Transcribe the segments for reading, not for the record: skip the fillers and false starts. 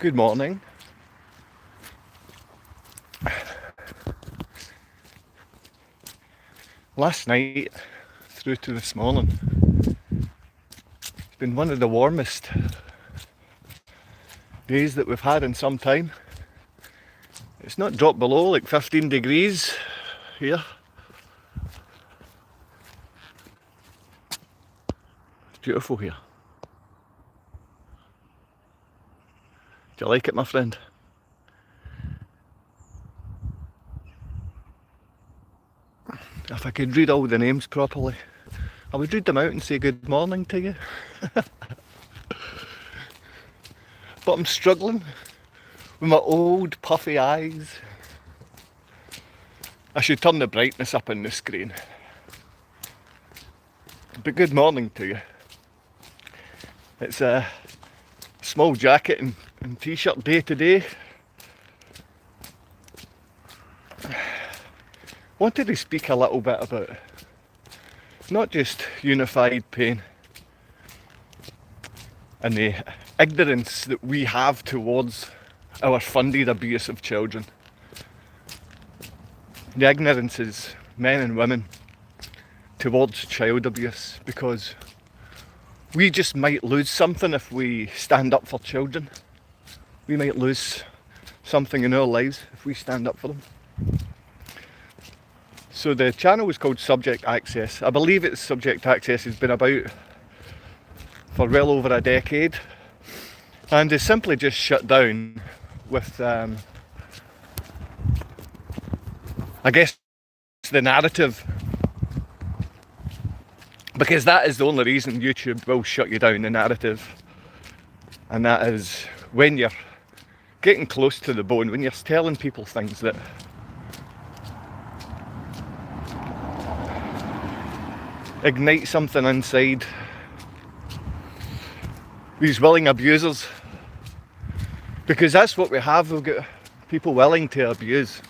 Good morning. Last night through to this morning, it's been one of the warmest days that we've had in some time. It's not dropped below like 15 degrees here. It's beautiful here. Do you like it, my friend? If I could read all the names properly, I would read them out and say good morning to you. But I'm struggling with my old puffy eyes. I should turn the brightness up on the screen. But good morning to you. It's a small jacket and t-shirt day today. Wanted to speak a little bit about not just unified pain and the ignorance that we have towards our funded abuse of children. The ignorance is men and women towards child abuse, because we just might lose something if we stand up for children. We might lose something in our lives if we stand up for them. So the channel is called Subject Access. I believe it's Subject Access has been about for well over a decade, and is simply just shut down with I guess the narrative, because that is the only reason YouTube will shut you down, the narrative. And that is when you're getting close to the bone, when you're telling people things that ignite something inside these willing abusers, because that's what we have. We've got people willing to abuse.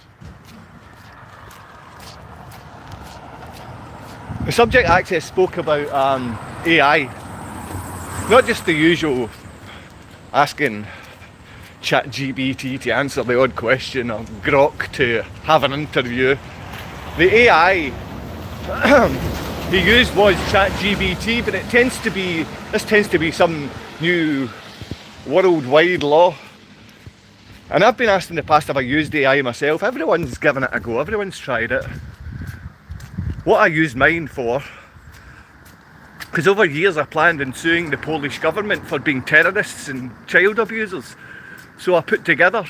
The Subject Access spoke about AI, not just the usual asking ChatGPT to answer the odd question or Grok to have an interview. The AI he used was ChatGPT, but this tends to be some new worldwide law. And I've been asked in the past if I used AI myself. Everyone's given it a go, everyone's tried it. What I used mine for, because over years I planned on suing the Polish government for being terrorists and child abusers. So I put together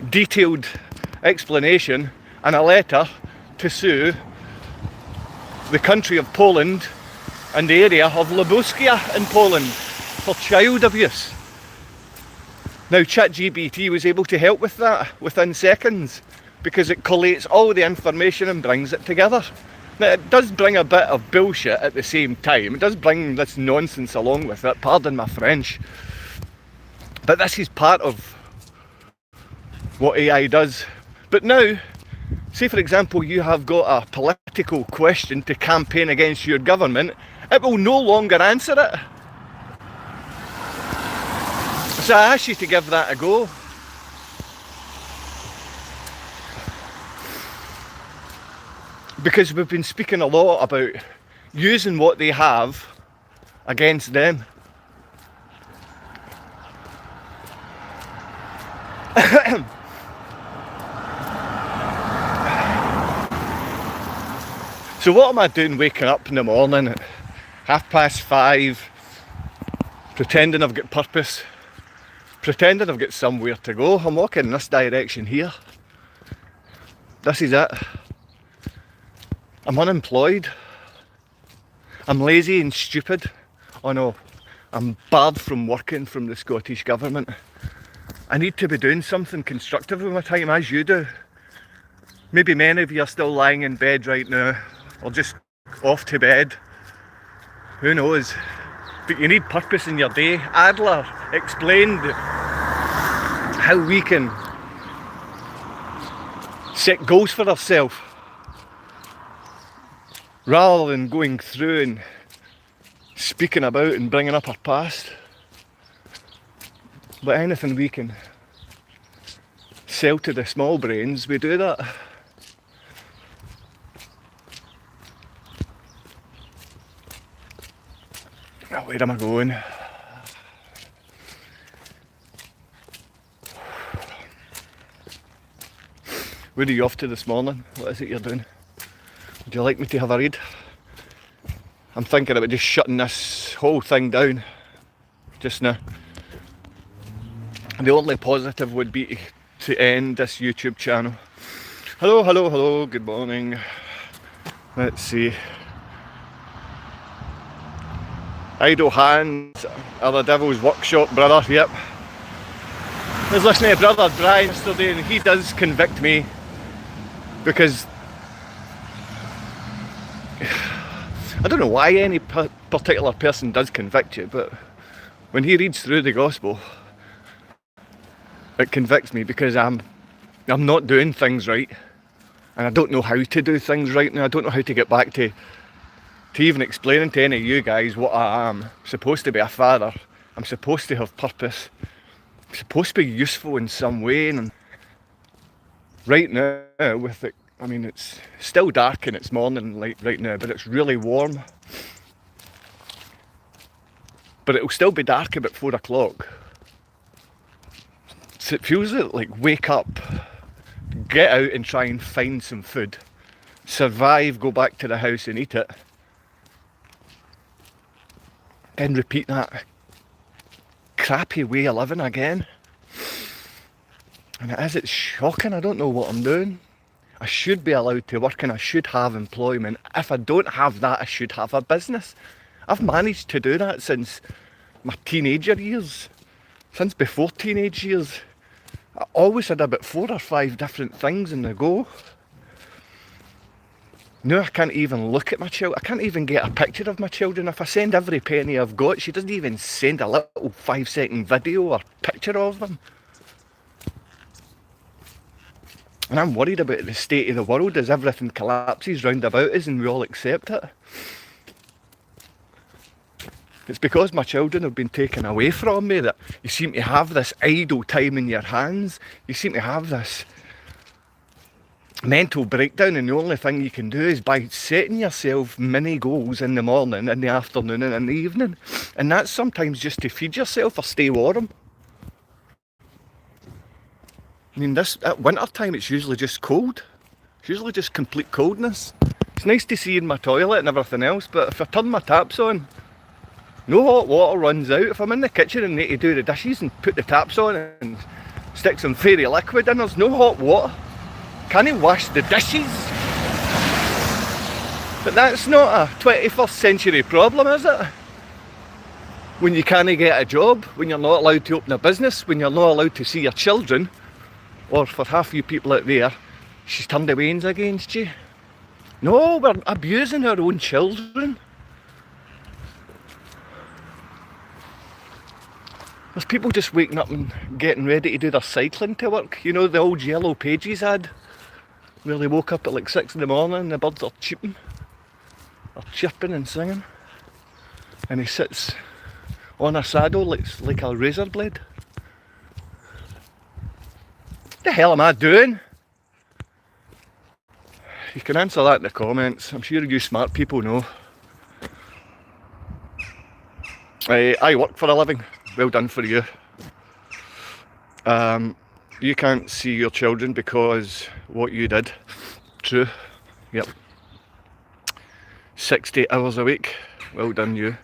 detailed explanation and a letter to sue the country of Poland and the area of Lubuskia in Poland for child abuse. Now ChatGPT was able to help with that within seconds, because it collates all the information and brings it together. Now it does bring a bit of bullshit at the same time. It does bring this nonsense along with it, pardon my French. But this is part of what AI does. But now, say for example you have got a political question to campaign against your government, it will no longer answer it. So I ask you to give that a go. Because we've been speaking a lot about using what they have against them. So what am I doing waking up in the morning at 5:30, pretending I've got purpose, pretending I've got somewhere to go? I'm walking in this direction here. This is it. I'm unemployed. I'm lazy and stupid. Oh no, I'm barred from working from the Scottish Government. I need to be doing something constructive with my time, as you do. Maybe many of you are still lying in bed right now, or just off to bed. Who knows? But you need purpose in your day. Adler explained how we can set goals for ourselves rather than going through and speaking about and bringing up our past. But anything we can sell to the small brains, we do that. Oh, where am I going? Where are you off to this morning? What is it you're doing? Would you like me to have a read? I'm thinking about just shutting this whole thing down just now. The only positive would be to end this YouTube channel. Hello, hello, hello, good morning. Let's see. Idle hands are the devil's workshop, brother, yep. I was listening to brother Brian yesterday and he does convict me because I don't know why any particular person does convict you, but when he reads through the gospel, it convicts me because I'm not doing things right, and I don't know how to do things right now. I don't know how to get back to even explaining to any of you guys what I am. I'm supposed to be a father. I'm supposed to have purpose. I'm supposed to be useful in some way. And right now, with it, I mean, it's still dark and it's morning light right now, but it's really warm. But it'll still be dark about 4 o'clock. So it feels like wake up, get out and try and find some food, survive, go back to the house and eat it, then repeat that crappy way of living again. And it's shocking. I don't know what I'm doing. I should be allowed to work and I should have employment. If I don't have that, I should have a business. I've managed to do that since my teenager years, since before teenage years. I always had about 4 or 5 different things in the go. Now I can't even look at my child. I can't even get a picture of my children. If I send every penny I've got, she doesn't even send a little 5-second video or picture of them. And I'm worried about the state of the world as everything collapses round about us and we all accept it. It's because my children have been taken away from me that you seem to have this idle time in your hands. You seem to have this mental breakdown, and the only thing you can do is by setting yourself mini goals in the morning, in the afternoon and in the evening. And that's sometimes just to feed yourself or stay warm. I mean, at winter time it's usually just cold. It's usually just complete coldness. It's nice to see in my toilet and everything else, but if I turn my taps on, no hot water runs out. If I'm in the kitchen and need to do the dishes and put the taps on and stick some fairy liquid in, there's no hot water. Can he wash the dishes? But that's not a 21st century problem, is it? When you can't get a job, when you're not allowed to open a business, when you're not allowed to see your children, or for half you people out there, she's turned the wains against you. No, we're abusing our own children. There's people just waking up and getting ready to do their cycling to work. You know the old Yellow Pages ad? Where they woke up at like 6 in the morning and the birds are chirping and singing. And he sits on a saddle like a razor blade. What the hell am I doing? You can answer that in the comments. I'm sure you smart people know. I work for a living. Well done for you. You can't see your children because what you did. True. Yep. 60 hours a week. Well done you.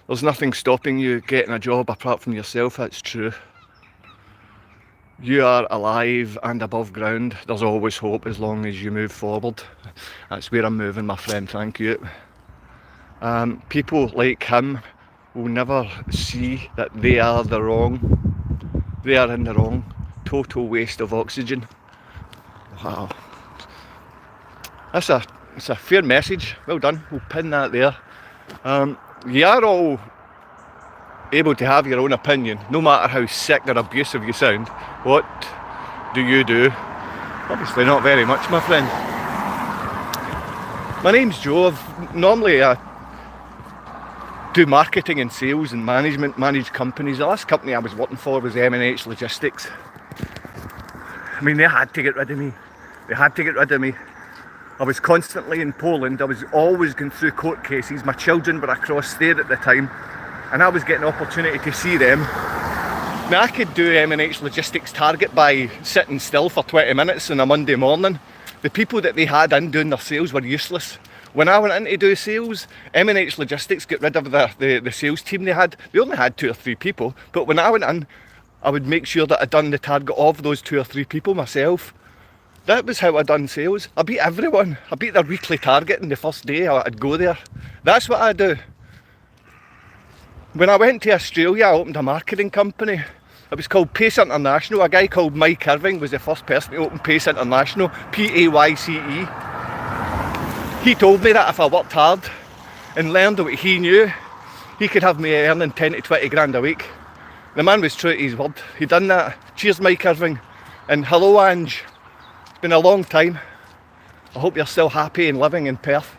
There's nothing stopping you getting a job apart from yourself. That's true. You are alive and above ground. There's always hope as long as you move forward. That's where I'm moving, my friend. Thank you. People like him will never see that they are the wrong. They are in the wrong. Total waste of oxygen. Wow. That's a fair message. Well done. We'll pin that there. You are all able to have your own opinion, no matter how sick or abusive you sound. What do you do? Obviously not very much, my friend. My name's Joe. Normally do marketing and sales and management, manage companies. The last company I was working for was M&H Logistics. I mean, they had to get rid of me. They had to get rid of me. I was constantly in Poland. I was always going through court cases. My children were across there at the time, and I was getting an opportunity to see them. Now, I could do M&H Logistics Target by sitting still for 20 minutes on a Monday morning. The people that they had in doing their sales were useless. When I went in to do sales, M&H Logistics got rid of the sales team they had. They only had 2 or 3 people, but when I went in, I would make sure that I'd done the target of those 2 or 3 people myself. That was how I done sales. I beat everyone. I beat their weekly target in the first day I'd go there. That's what I do. When I went to Australia, I opened a marketing company. It was called Pace International. A guy called Mike Irving was the first person to open Pace International, P-A-Y-C-E. He told me that if I worked hard and learned what he knew, he could have me earning 10 to 20 grand a week. The man was true to his word. He done that. Cheers, Mike Irving. And hello, Ange. It's been a long time. I hope you're still happy and living in Perth.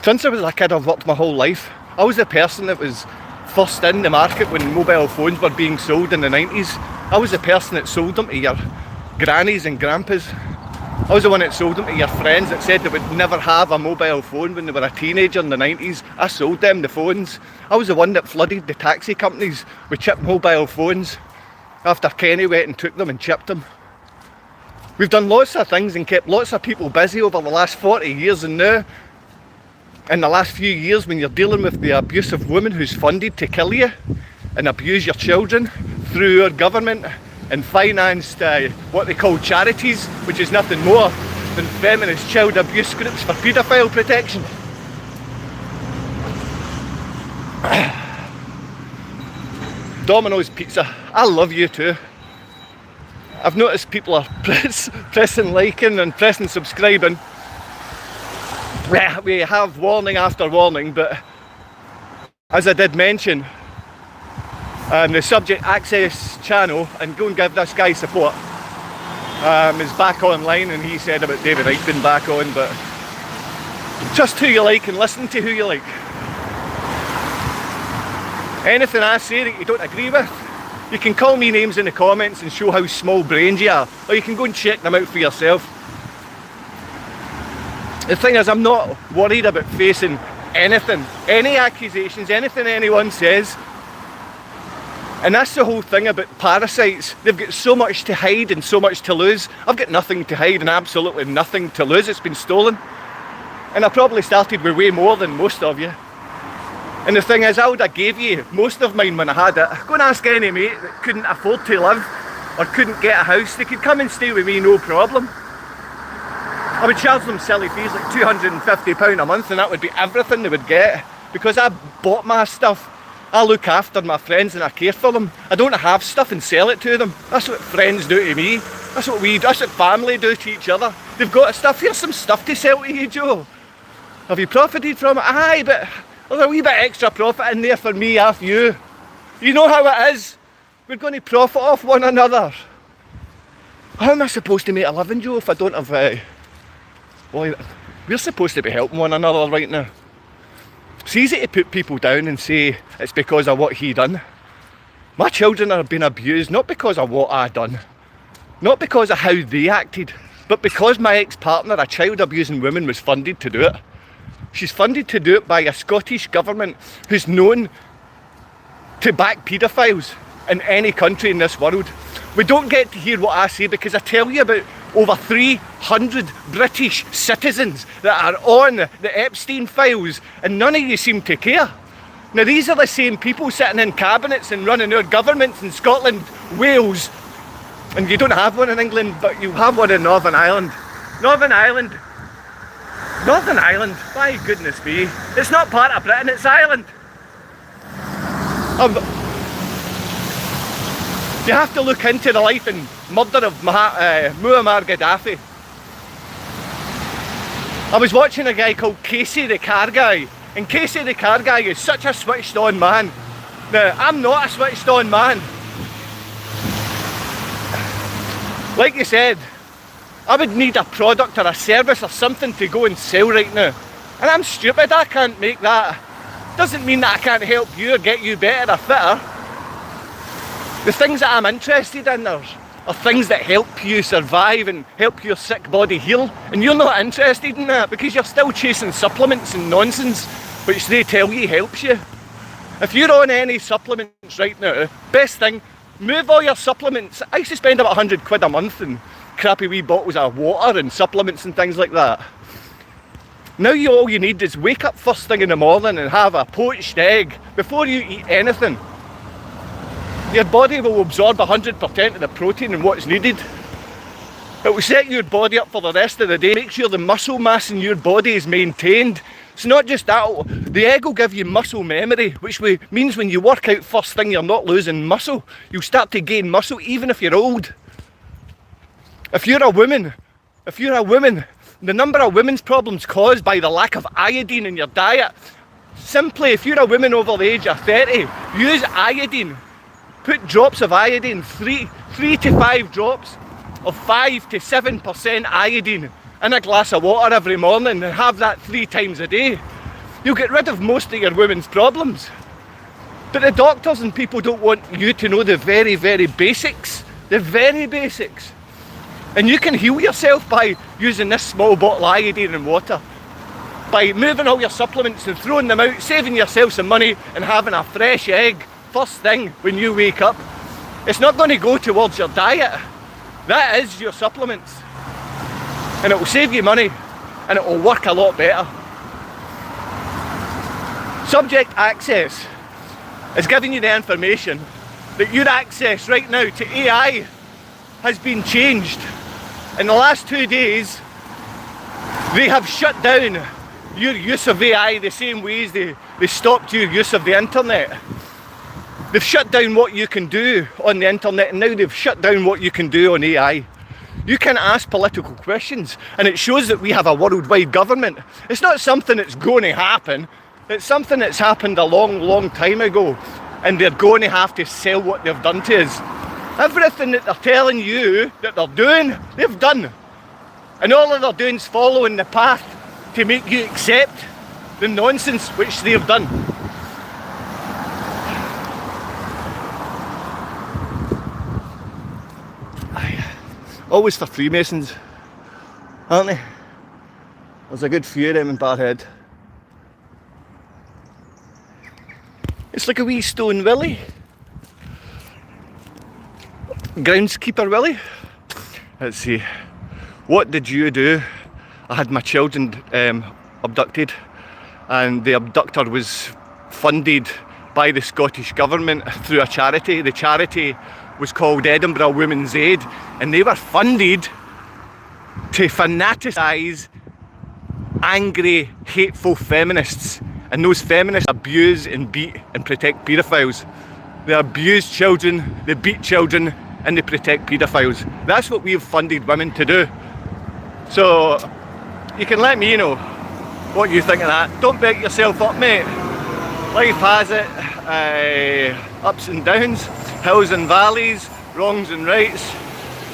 Since I was a kid, I've worked my whole life. I was the person that was first in the market when mobile phones were being sold in the 90s. I was the person that sold them to your grannies and grandpas. I was the one that sold them to your friends that said they would never have a mobile phone when they were a teenager in the 90s. I sold them the phones. I was the one that flooded the taxi companies with chipped mobile phones after Kenny went and took them and chipped them. We've done lots of things and kept lots of people busy over the last 40 years, and now in the last few years, when you're dealing with the abusive woman who's funded to kill you and abuse your children through our government and financed what they call charities, which is nothing more than feminist child abuse groups for paedophile protection. Domino's Pizza, I love you too. I've noticed people are pressing liking and pressing subscribing. We have warning after warning, but as I did mention, the Subject Access channel, and go and give this guy support, is back online, and he said about David Icke being back on, but just who you like and listen to who you like. Anything I say that you don't agree with, you can call me names in the comments and show how small-brained you are, or you can go and check them out for yourself. The thing is, I'm not worried about facing anything, any accusations, anything anyone says. And that's the whole thing about parasites. They've got so much to hide and so much to lose. I've got nothing to hide and absolutely nothing to lose. It's been stolen. And I probably started with way more than most of you. And the thing is, I would have gave you most of mine when I had it. Go and ask any mate that couldn't afford to live or couldn't get a house. They could come and stay with me, no problem. I would charge them silly fees like £250 a month, and that would be everything they would get. Because I bought my stuff. I look after my friends and I care for them. I don't have stuff and sell it to them. That's what friends do to me. That's what family do to each other. They've got stuff. Here's some stuff to sell to you, Joe. Have you profited from it? Aye, but there's a wee bit extra profit in there for me, off you. You know how it is. We're going to profit off one another. How am I supposed to make a living, Joe, if I don't have... Well, we're supposed to be helping one another right now. It's easy to put people down and say it's because of what he done. My children are being abused not because of what I done, not because of how they acted, but because my ex-partner, a child abusing woman, was funded to do it. She's funded to do it by a Scottish government who's known to back paedophiles in any country in this world. We don't get to hear what I say because I tell you about over 300 British citizens that are on the Epstein files, and none of you seem to care. Now, these are the same people sitting in cabinets and running our governments in Scotland, Wales, and you don't have one in England, but you have one in Northern Ireland. Northern Ireland, my goodness me, it's not part of Britain, it's Ireland. You have to look into the life and murder of Muammar Gaddafi. I was watching a guy called Casey the Car Guy, and Casey the Car Guy is such a switched on man. Now, I'm not a switched on man. Like you said, I would need a product or a service or something to go and sell right now. And I'm stupid, I can't make that. Doesn't mean that I can't help you or get you better or fitter. The things that I'm interested in are things that help you survive and help your sick body heal. And you're not interested in that because you're still chasing supplements and nonsense which they tell you helps you. If you're on any supplements right now, best thing, move all your supplements. I used to spend about 100 quid a month in crappy wee bottles of water and supplements and things like that. Now all you need is wake up first thing in the morning and have a poached egg before you eat anything. Your body will absorb 100% of the protein and what's needed. It will set your body up for the rest of the day, make sure the muscle mass in your body is maintained. It's not just that, the egg will give you muscle memory, which means when you work out first thing you're not losing muscle. You'll start to gain muscle even if you're old. If you're a woman, the number of women's problems caused by the lack of iodine in your diet, simply if you're a woman over the age of 30, use iodine. Put drops of iodine, 3 to 5 drops of 5 to 7% iodine in a glass of water every morning and have that 3 times a day. You'll get rid of most of your women's problems. But the doctors and people don't want you to know the very, very basics. The very basics. And you can heal yourself by using this small bottle of iodine and water. By moving all your supplements and throwing them out, saving yourself some money and having a fresh egg first thing when you wake up. It's not going to go towards your diet. That is your supplements. And it will save you money and it will work a lot better. Subject access is giving you the information that your access right now to AI has been changed. In the last 2 days, they have shut down your use of AI the same ways they stopped your use of the internet. They've shut down what you can do on the internet and now they've shut down what you can do on AI. You can ask political questions and it shows that we have a worldwide government. It's not something that's going to happen, it's something that's happened a long, long time ago and they're going to have to sell what they've done to us. Everything that they're telling you that they're doing, they've done. And all that they're doing is following the path to make you accept the nonsense which they've done. Always for Freemasons, aren't they? There's a good few of them in Barrhead. It's like a wee stone Willie. Groundskeeper Willie. Let's see. What did you do? I had my children abducted and the abductor was funded by the Scottish Government through a charity. The charity was called Edinburgh Women's Aid and they were funded to fanaticize angry, hateful feminists, and those feminists abuse and beat and protect paedophiles. They abuse children, they beat children and they protect paedophiles. That's what we've funded women to do. So you can let me know what you think of that. Don't beat yourself up, mate. Life has it, ups and downs, hills and valleys, wrongs and rights.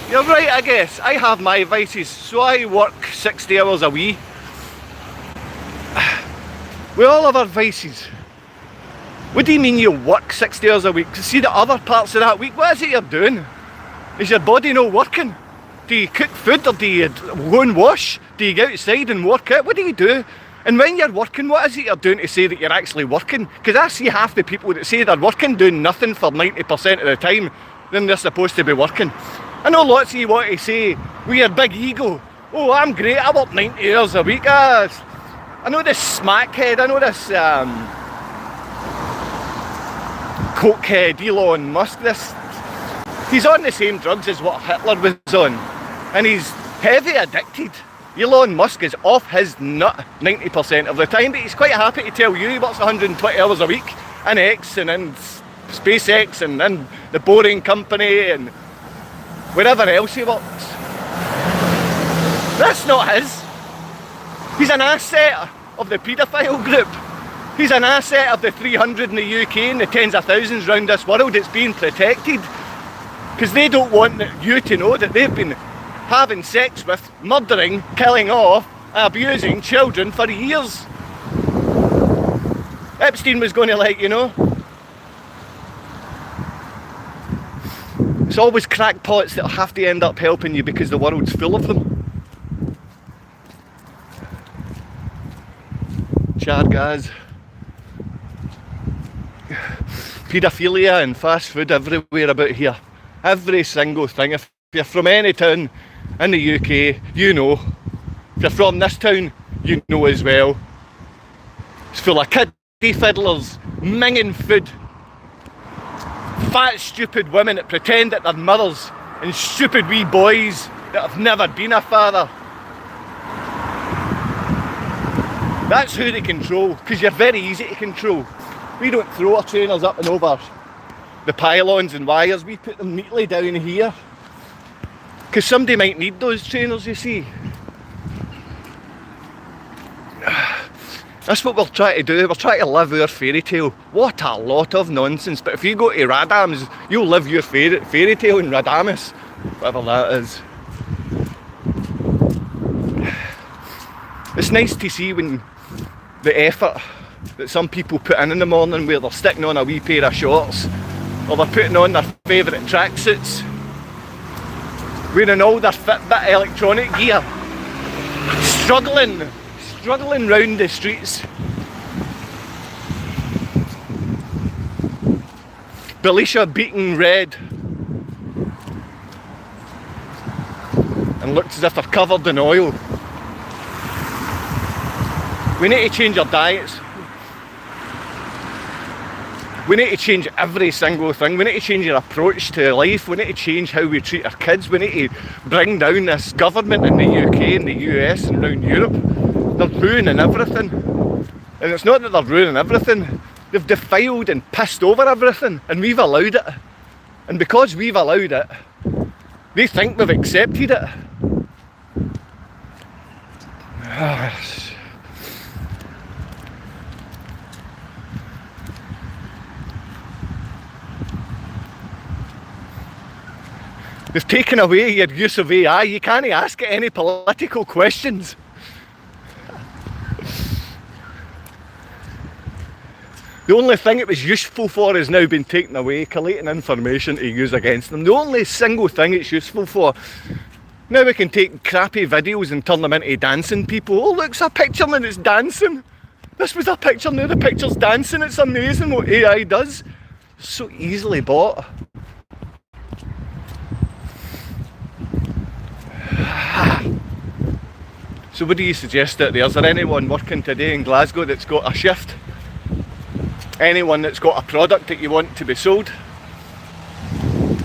You're right, I guess. I have my vices, so I work 60 hours a week. We all have our vices. What do you mean you work 60 hours a week? See the other parts of that week, what is it you're doing? Is your body not working? Do you cook food or do you go and wash? Do you go outside and work out? What do you do? And when you're working, what is it you're doing to say that you're actually working? Because I see half the people that say they're working doing nothing for 90% of the time then they're supposed to be working. I know lots of you want to say, with your big ego, oh, I'm great, I work 90 hours a week. I know this smackhead, I know this cokehead Elon Musk, he's on the same drugs as what Hitler was on. And he's heavy addicted. Elon Musk is off his nut 90% of the time, but he's quite happy to tell you he works 120 hours a week in X and in SpaceX and in the Boring Company and wherever else he works. That's not his. He's an asset of the paedophile group. He's an asset of the 300 in the UK and the tens of thousands around this world that's being protected. Because they don't want you to know that they've been having sex with, murdering, killing off, abusing children for years. Epstein was going to let you know. It's always crackpots that have to end up helping you because the world's full of them. Chad gas. Paedophilia and fast food everywhere about here. Every single thing. If you're from any town in the UK, you know. If you're from this town, you know as well. It's full of kiddie fiddlers, minging food. Fat, stupid women that pretend that they're mothers, and stupid wee boys that have never been a father. That's who they control, because you're very easy to control. We don't throw our trainers up and over the pylons and wires, we put them neatly down here. Because somebody might need those trainers, you see. That's what we're trying to do, we're trying to live our fairy tale. What a lot of nonsense, but if you go to Radams, you'll live your fairy tale in Radamus, whatever that is. It's nice to see when the effort that some people put in the morning, where they're sticking on a wee pair of shorts, or they're putting on their favourite tracksuits, wearing all their Fitbit electronic gear, struggling round the streets. Belisha beaten red and looks as if they're covered in oil. We need to change our diets. We need to change every single thing. We need to change our approach to life. We need to change how we treat our kids. We need to bring down this government in the UK and the US and around Europe. They're ruining everything. And it's not that they're ruining everything. They've defiled and pissed over everything, and we've allowed it. And because we've allowed it, they think we've accepted it. They've taken away your use of AI. You can't ask it any political questions. The only thing it was useful for has now been taken away, collating information to use against them. The only single thing it's useful for. Now we can take crappy videos and turn them into dancing people. Oh, look, it's a picture and it's dancing. This was a picture, now the picture's dancing. It's amazing what AI does. So easily bought. So what do you suggest out there? Is there anyone working today in Glasgow that's got a shift? Anyone that's got a product that you want to be sold?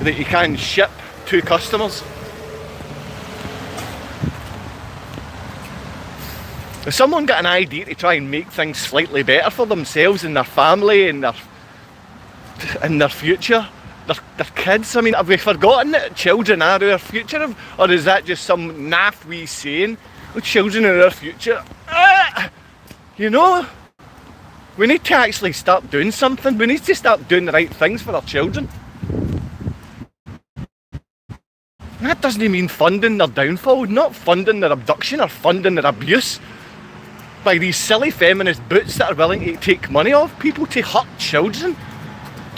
That you can ship to customers? Has someone got an idea to try and make things slightly better for themselves and their family and their future? Their kids? I mean, have we forgotten that children are our future? Or is that just some naff wee saying? Oh, children are our future. You know, we need to actually start doing something. We need to start doing the right things for our children. And that doesn't mean funding their downfall, not funding their abduction or funding their abuse by these silly feminist boots that are willing to take money off people to hurt children.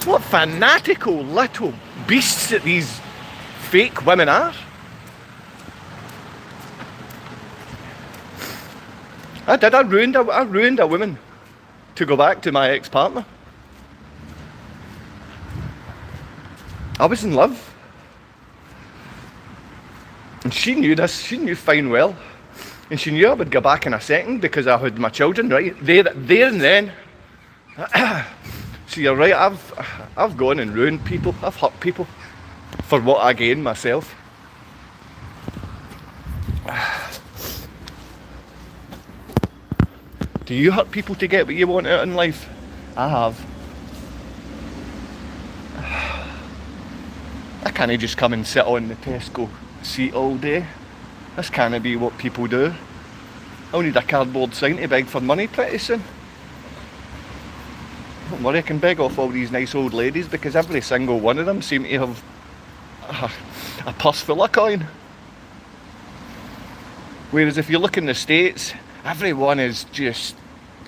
What fanatical little beasts that these fake women are. I ruined a woman to go back to my ex-partner. I was in love. And she knew this, she knew fine well. And she knew I would go back in a second because I had my children right there and then. So you're right, I've gone and ruined people, I've hurt people for what I gained myself. Do you hurt people to get what you want out in life? I have. I can't just come and sit on the Tesco seat all day. This can't be what people do. I'll need a cardboard sign to beg for money pretty soon. Don't worry, I can beg off all these nice old ladies because every single one of them seem to have a purse full of coin. Whereas if you look in the States, everyone is just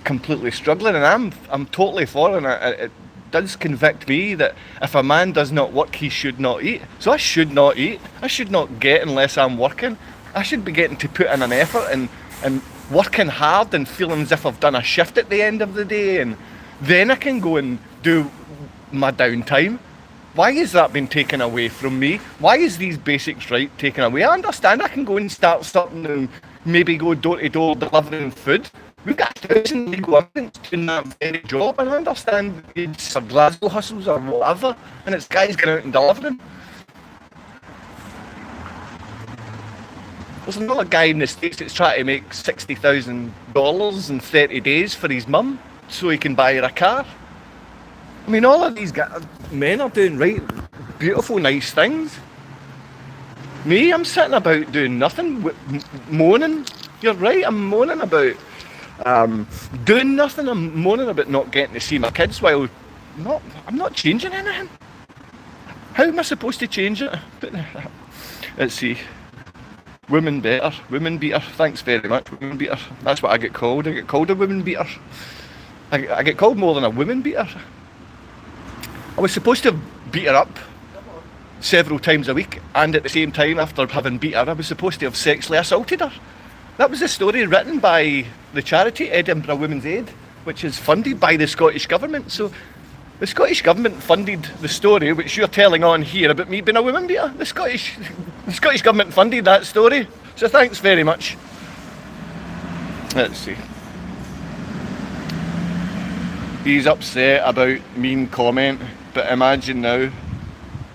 completely struggling, and I'm totally for it. And it does convict me that if a man does not work, he should not eat. So I should not eat. I should not get unless I'm working. I should be getting to put in an effort and working hard and feeling as if I've done a shift at the end of the day, and then I can go and do my downtime. Why is that being taken away from me? Why is these basics taken away? I understand I can go and start something and maybe go door to door delivering food. We've got 1,000 legal immigrants doing that very job, and I understand it's Glasgow hustles or whatever, and it's guys going out and delivering. There's another guy in the States that's trying to make $60,000 in 30 days for his mum so he can buy her a car. I mean, all of these men are doing right, beautiful, nice things. Me, I'm sitting about doing nothing, moaning. You're right, I'm moaning about doing nothing. I'm moaning about not getting to see my kids while I'm not changing anything. How am I supposed to change it? Let's see. Women beater, women beater, thanks very much, women beater. That's what I get called. I get called a women beater. I get called more than a women beater. I was supposed to beat her up several times a week, and at the same time, after having beat her, I was supposed to have sexually assaulted her. That was a story written by the charity Edinburgh Women's Aid, which is funded by the Scottish Government. So the Scottish Government funded the story which you're telling on here about me being a woman beater. The Scottish Government funded that story. So thanks very much. Let's see. He's upset about mean comment, but imagine now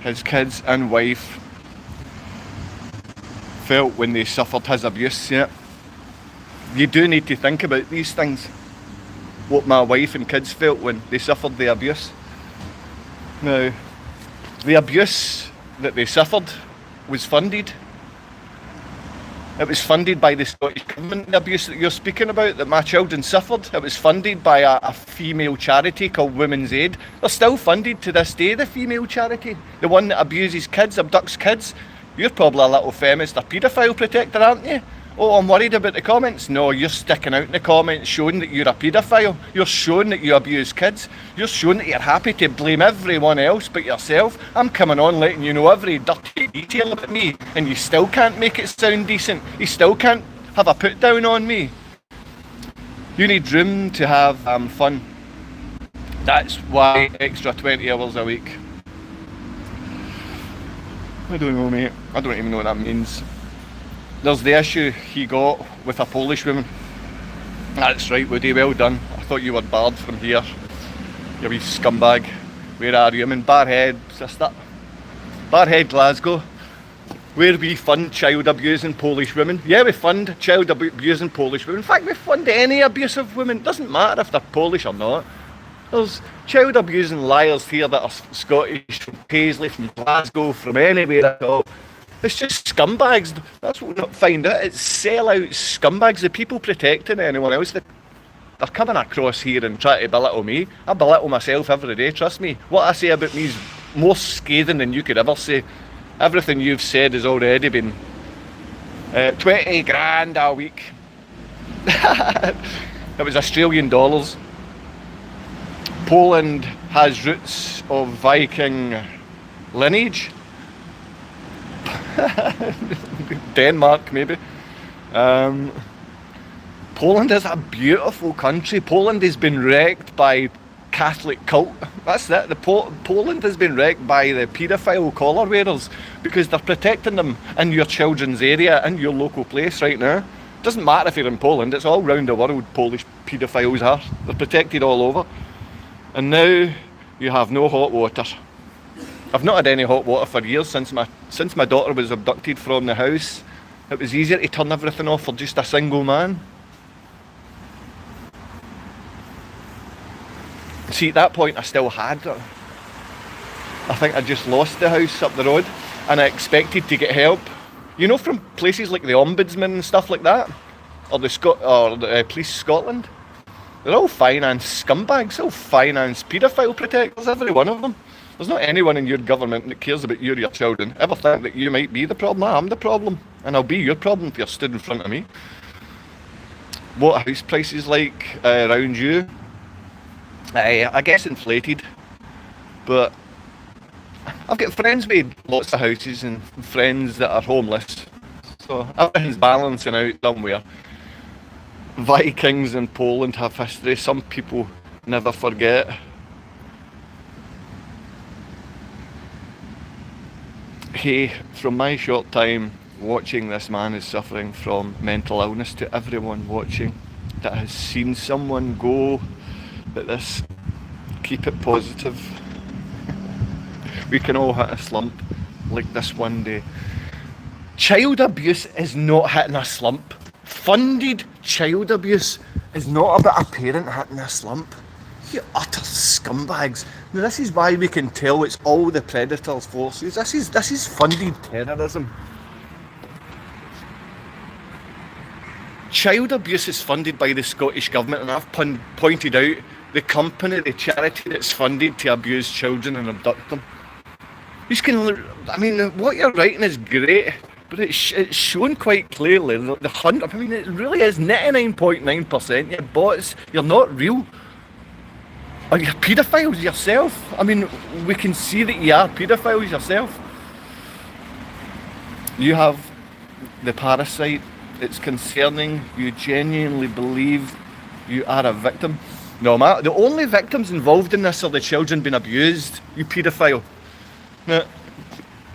his kids and wife felt when they suffered his abuse. Yeah. You do need to think about these things. What my wife and kids felt when they suffered the abuse. Now, the abuse that they suffered was funded. It was funded by the Scottish Government, the abuse that you're speaking about, that my children suffered. It was funded by a female charity called Women's Aid. They're still funded to this day, the female charity. The one that abuses kids, abducts kids. You're probably a little feminist, a paedophile protector, aren't you? Oh, I'm worried about the comments. No, you're sticking out in the comments showing that you're a paedophile. You're showing that you abuse kids. You're showing that you're happy to blame everyone else but yourself. I'm coming on letting you know every dirty detail about me, and you still can't make it sound decent. You still can't have a put down on me. You need room to have fun. That's why extra 20 hours a week. I don't know, mate. I don't even know what that means. There's the issue he got with a Polish woman. That's right, Woody, well done. I thought you were barred from here. You wee scumbag. Where are you? I'm in Barrhead, sister. Barrhead, Glasgow. Where we fund child abusing Polish women. Yeah, we fund child abusing Polish women. In fact, we fund any abusive women. Doesn't matter if they're Polish or not. There's child abusing liars here that are Scottish, from Paisley, from Glasgow, from anywhere at all. It's just scumbags. That's what we'll not find out. It's sell-out scumbags. The people protecting anyone else. They're coming across here and trying to belittle me. I belittle myself every day, trust me. What I say about me is more scathing than you could ever say. Everything you've said has already been 20 grand a week. It was Australian dollars. Poland has roots of Viking lineage. Denmark, maybe. Poland is a beautiful country. Poland has been wrecked by Catholic cult. That's it. Poland has been wrecked by the paedophile collar wearers because they're protecting them in your children's area, in your local place right now. Doesn't matter if you're in Poland, it's all round the world Polish paedophiles are. They're protected all over. And now you have no hot water. I've not had any hot water for years since my daughter was abducted from the house. It was easier to turn everything off for just a single man. See, at that point I still had it. I think I just lost the house up the road and I expected to get help. You know, from places like the Ombudsman and stuff like that, or the Police Scotland. They're all finance scumbags, all finance paedophile protectors, every one of them. There's not anyone in your government that cares about you or your children ever think that you might be the problem. I'm the problem, and I'll be your problem if you're stood in front of me. What house prices like around you? I guess inflated, but I've got friends with lots of houses and friends that are homeless, so everything's balancing out somewhere. Vikings in Poland have history, some people never forget. Hey, from my short time watching this man is suffering from mental illness, to everyone watching that has seen someone go at this, keep it positive. We can all hit a slump like this one day. Child abuse is not hitting a slump. Funded child abuse is not about a parent hitting a slump. You utter scumbags. Now this is why we can tell it's all the predators' forces. This is funded terrorism. Child abuse is funded by the Scottish Government, and I've pointed out the company, the charity that's funded to abuse children and abduct them. You can, I mean, what you're writing is great, but it's shown quite clearly the hunt. I mean, it really is 99.9%. You're bots. You're not real. Are you paedophiles yourself? I mean, we can see that you are paedophiles yourself. You have the parasite. It's concerning. You genuinely believe you are a victim. No, the only victims involved in this are the children being abused. You paedophile. Now,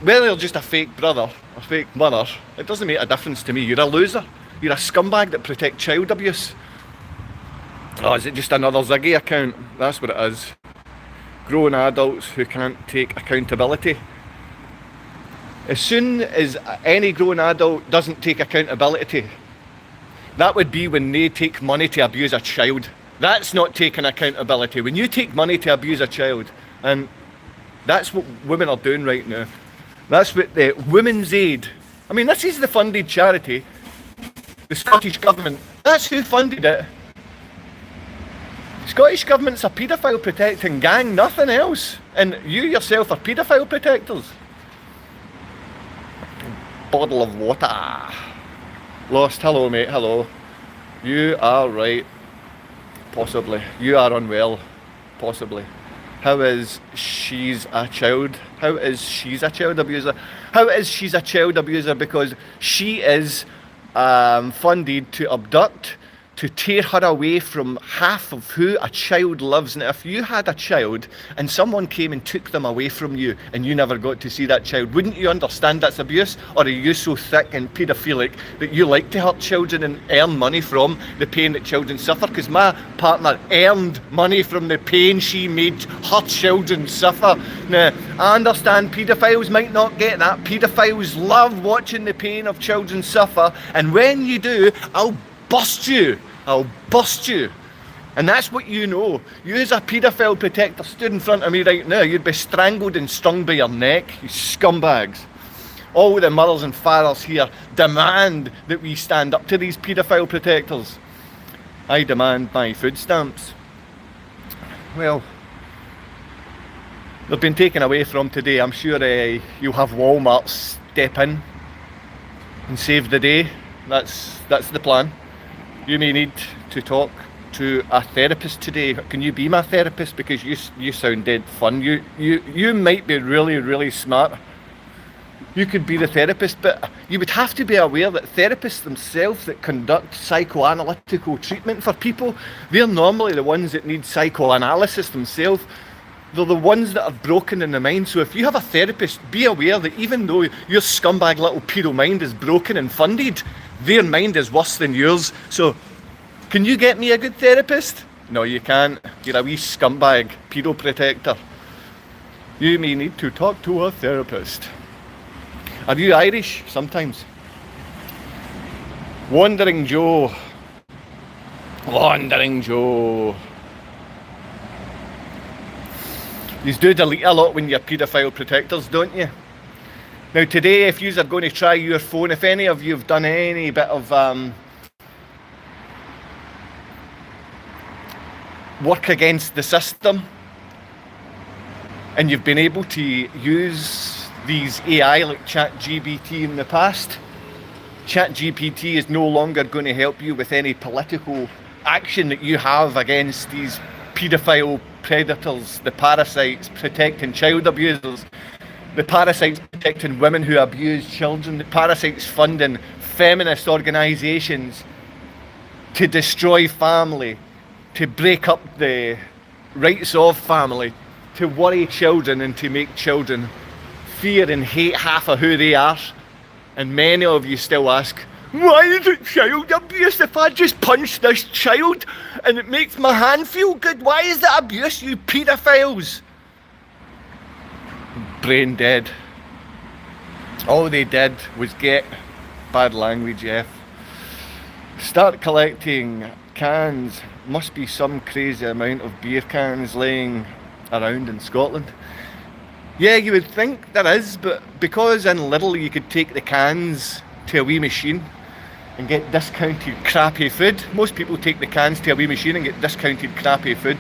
whether you're just a fake brother or fake mother, it doesn't make a difference to me. You're a loser. You're a scumbag that protects child abuse. Oh, is it just another Ziggy account? That's what it is. Grown adults who can't take accountability. As soon as any grown adult doesn't take accountability, that would be when they take money to abuse a child. That's not taking accountability. When you take money to abuse a child, and that's what women are doing right now. That's what the Women's Aid, I mean, this is the funded charity, the Scottish Government, that's who funded it. Scottish Government's a paedophile protecting gang, nothing else. And you yourself are paedophile protectors. Bottle of water. Lost, hello mate, hello. You are right. Possibly. You are unwell. Possibly. How is she's a child? How is she's a child abuser? How is she's a child abuser? Because she is funded to abduct, to tear her away from half of who a child loves. And if you had a child and someone came and took them away from you and you never got to see that child, wouldn't you understand that's abuse? Or are you so thick and paedophilic that you like to hurt children and earn money from the pain that children suffer? Because my partner earned money from the pain she made her children suffer. Now, I understand paedophiles might not get that. Paedophiles love watching the pain of children suffer, and when you do, I'll bust you. I'll bust you. And that's what you know. You as a paedophile protector stood in front of me right now, you'd be strangled and strung by your neck, you scumbags. All the mothers and fathers here demand that we stand up to these paedophile protectors. I demand my food stamps. Well, they've been taken away from today. I'm sure you'll have Walmart step in and save the day. That's the plan. You may need to talk to a therapist today. Can you be my therapist? Because you sound dead fun. You might be really, really smart. You could be the therapist, but you would have to be aware that therapists themselves that conduct psychoanalytical treatment for people, they're normally the ones that need psychoanalysis themselves. They're the ones that are broken in the mind. So if you have a therapist, be aware that even though your scumbag little pedo mind is broken and funded, their mind is worse than yours. So, can you get me a good therapist? No, you can't. You're a wee scumbag, pedo protector. You may need to talk to a therapist. Are you Irish? Sometimes. Wandering Joe. Wandering Joe. You do delete a lot when you're paedophile protectors, don't you? Now today, if you are going to try your phone, if any of you have done any bit of work against the system, and you've been able to use these AI like ChatGPT in the past, ChatGPT is no longer going to help you with any political action that you have against these paedophile predators, the parasites protecting child abusers, the parasites protecting women who abuse children, the parasites funding feminist organisations to destroy family, to break up the rights of family, to worry children and to make children fear and hate half of who they are. And many of you still ask, why is it child abuse? If I just punch this child and it makes my hand feel good, why is that abuse, you paedophiles? Brain dead. All they did was get, bad language, F, start collecting cans. Must be some crazy amount of beer cans laying around in Scotland. Yeah, you would think there is, but because in Lidl you could take the cans to a wee machine and get discounted crappy food. Most people take the cans to a wee machine and get discounted crappy food.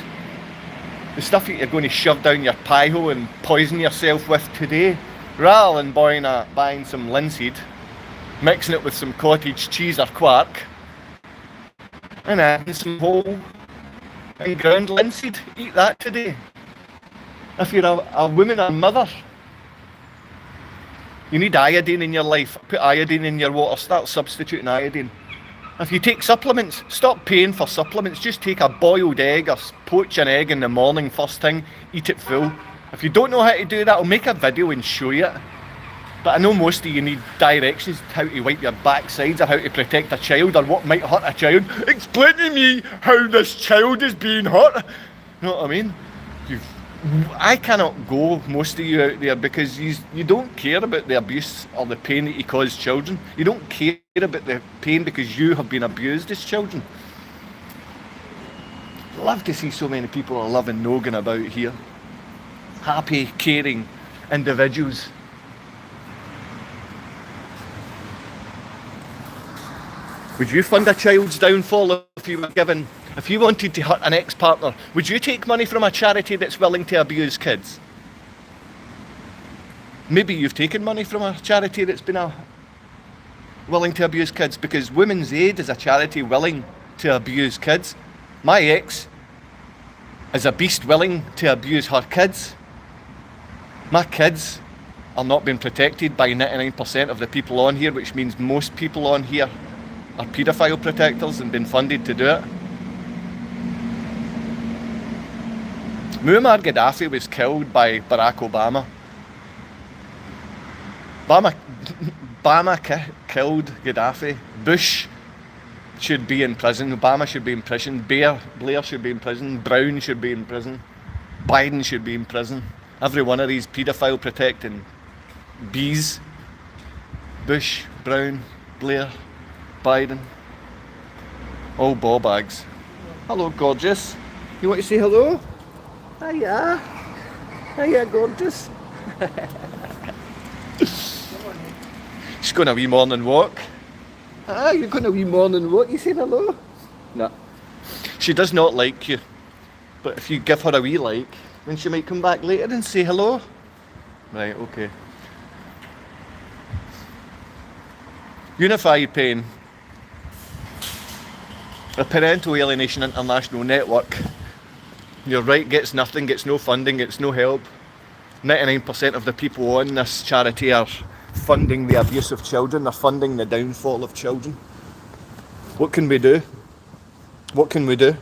The stuff that you're going to shove down your pie hole and poison yourself with today, rather than buying some linseed, mixing it with some cottage cheese or quark, and adding some whole and ground linseed. Eat that today. If you're a woman or mother, you need iodine in your life. Put iodine in your water. Start substituting iodine. If you take supplements, stop paying for supplements. Just take a boiled egg or poach an egg in the morning first thing. Eat it full. If you don't know how to do that, I'll make a video and show you it. But I know most of you need directions how to wipe your backsides or how to protect a child or what might hurt a child. Explain to me how this child is being hurt. You know what I mean? I cannot go, most of you out there, because you don't care about the abuse or the pain that you cause children. You don't care about the pain because you have been abused as children. Love to see so many people are loving Noggin about here. Happy, caring individuals. Would you fund a child's downfall if you were given, if you wanted to hurt an ex-partner? Would you take money from a charity that's willing to abuse kids? Maybe you've taken money from a charity that's been willing to abuse kids, because Women's Aid is a charity willing to abuse kids. My ex is a beast willing to abuse her kids. My kids are not being protected by 99% of the people on here, which means most people on here are paedophile protectors and been funded to do it. Muammar Gaddafi was killed by Barack Obama. Obama killed Gaddafi. Bush should be in prison. Obama should be in prison. Blair should be in prison. Brown should be in prison. Biden should be in prison. Every one of these paedophile protecting bees. Bush, Brown, Blair, Biden. All ball bags. Hello, gorgeous. You want to say hello? Hiya. Hiya, gorgeous. She's going a wee morning walk. Ah, you're going a wee morning walk. You saying hello? No. She does not like you. But if you give her a wee like, then she might come back later and say hello. Right, okay. Unify Pain. A Parental Alienation International network. You're right, gets nothing, gets no funding, gets no help. 99% of the people on this charity are funding the abuse of children, they're funding the downfall of children. What can we do? What can we do?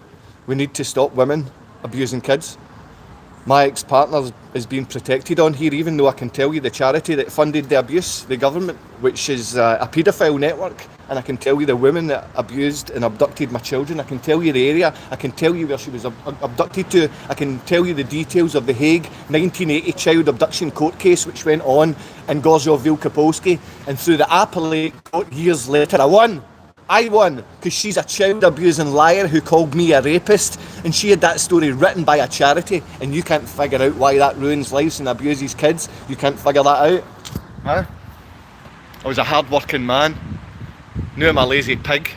We need to stop women abusing kids. My ex-partner is being protected on here, even though I can tell you the charity that funded the abuse, the government, which is a paedophile network, and I can tell you the women that abused and abducted my children. I can tell you the area, I can tell you where she was abducted to, I can tell you the details of the Hague 1980 child abduction court case which went on in Gorzów Wielkopolski, and through the appellate court years later I won, because she's a child abusing liar who called me a rapist, and she had that story written by a charity, and you can't figure out why that ruins lives and abuses kids. You can't figure that out. Huh? I was a hard-working man. Now I'm a lazy pig.